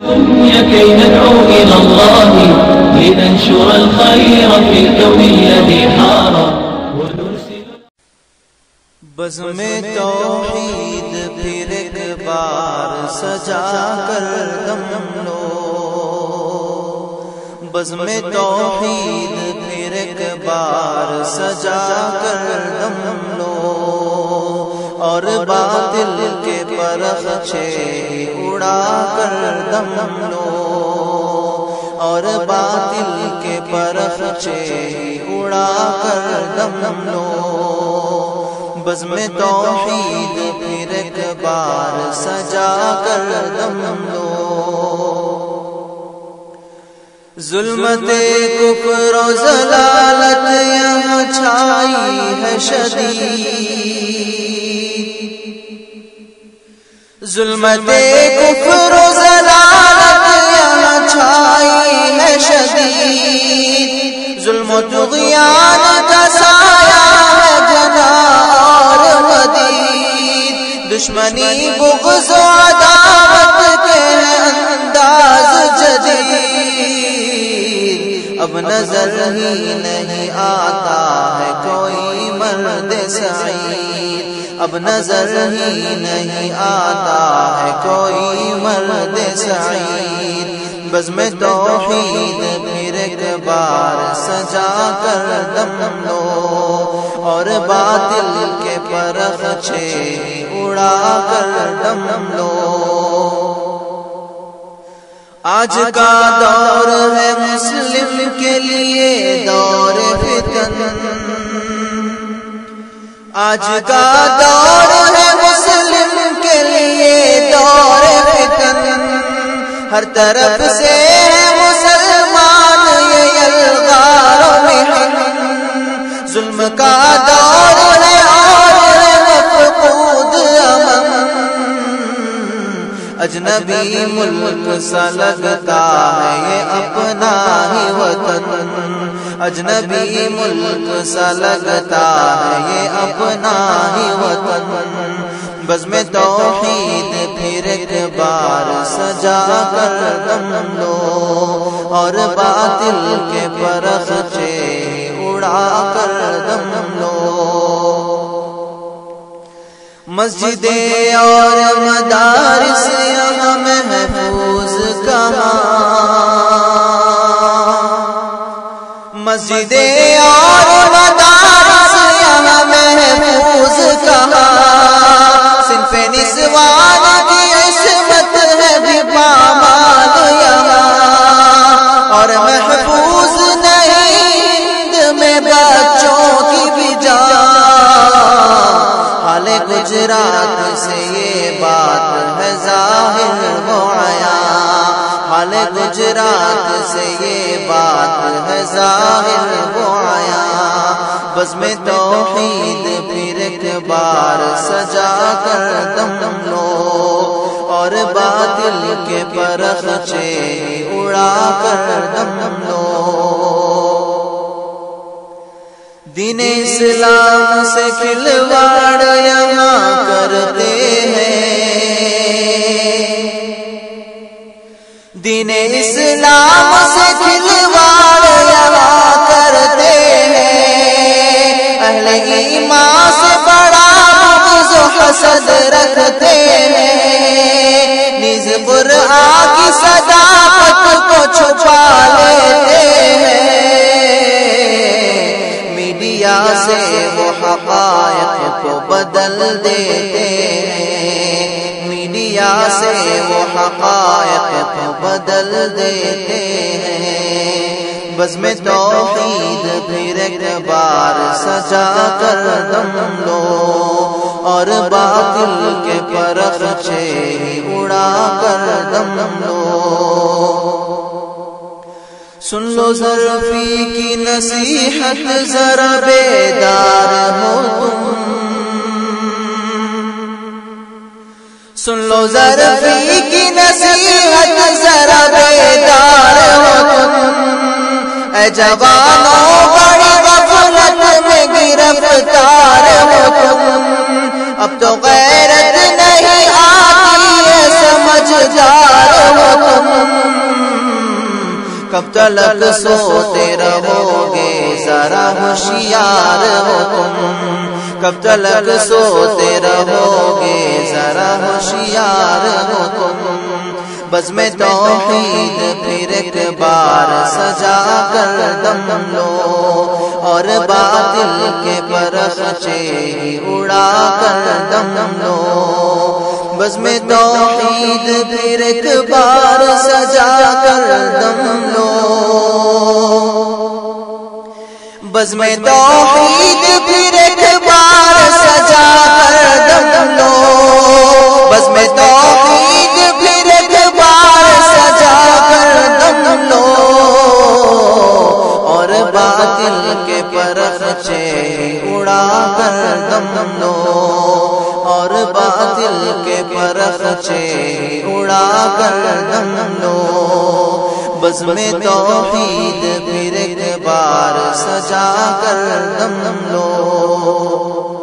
كي ندعو إلى الله لننشر الخير في الكون الذي حار ونرسل بزم توحید پھر ایک بار سجا کر دم لو، بزم توحید پھر ایک بار سجا کر دم لو، اور باطل کے پرخچے اڑا کر دم لو، اور باطل کے پرخچے اڑا کر دم لو، بزم توحید پھر ایک بار سجا کر دم لو۔ ظلمت کفر و ضلالت یہاں چھائی ہے شدید، ظلمت کفر و ضلالت یہاں چھائی ہے شدید، ظلم و طغیان کا سایہ ہے جنا اور مدید، دشمنی بغض و عداوت کے انداز جدید، اب نظر ہی نہیں آتا ہے کوئی مرد سعید، اب نظر ہی نہیں آتا ہے کوئی مرد سعید، بزم توحید پھر ایک بار سجا کر دم لو، اور باطل کے پرخچے اڑا کر دم لو۔ آج کا دور ہے مسلم کے لیے دور فتن، آج کا دور ہے مسلم کے لیے دور فتن، ہر طرف سے ہے مسلمان یہ یلغار و محن، ظلم کا دور ہے اور ہے مفقود امن، اجنبی ملک سا لگتا ہے یہ اپنا ہی وطن، اجنبی ملک سا لگتا ہے یہ اپنا ہی وطن، بزم توحید پھر ایک بار سجا کر دم لو، اور باطل کے پرخچے اڑا کر دم لو۔ مسجدیں اور مدارس یہاں محفوظ کہاں، مسجدیں اور مدارس یہاں محفوظ کہاں، صنف نسوان کی عصمت ہے بھی پامال یہاں، اور محفوظ نہیں ہند میں بچوں کی بھی جان، حال گجرات سے یہ بات ہے ظاہر و عیاں، حال گجرات سے یہ بات ہے ظاہر و عیاں، بزم توحید پھر ایک بار سجا کر دم لو، اور باطل کے پرخچے اڑا کر دم لو۔ دین اسلام سے کھلواڑ یہاں کرتے ہیں، دین اسلام سے کھلواڑ یہاں کرتے ہیں، اہل ایمان سے بڑا بغض و حسد رکھتے ہیں، نیز قرآن کی صداقت کو چھپا لیتے ہیں، میڈیا سے وہ حقائق کو بدل دیتے ہیں، میڈیا سے وہ حقائق کو بدل دیتے ہیں، بزم توحید پھر ایک بار سجا کر دم لو، اور باطل کے پرخچے اڑا کر دم لو۔ سن لو ظرفی کی نصیحت ذرا بیدار ہو تم، سن لو ظرفی کی نصیحت ذرا بیدار ہو تم، اے جوانوں بڑی غفلت میں گرفتار ہو تم، اب تو غیرت نہیں آتی ہے سمجھدار ہو تم، کب تلک سوتے رہو گے ذرا ہوشیار ہو تم، کب تلک سوتے رہو گے ذرا ہوشیار ہو تم، بزم توحید پھر ایک بار سجا کر دم لو، اور باطل کے پرخچے ہی اڑا کر دم لو، بزم توحید پھر ایک بار سجا کر دم لو، بزم توحید پھر ایک بار سجا کر دم لو، بزم توحید پھر ایک بار سجا کر دم لو، اور باطل کے پرخچے اڑا کر دم لو، اور باطل کے پرخچے اڑا کر دم لو، بزم توحید پھر ایک بار سجا کر دم لو۔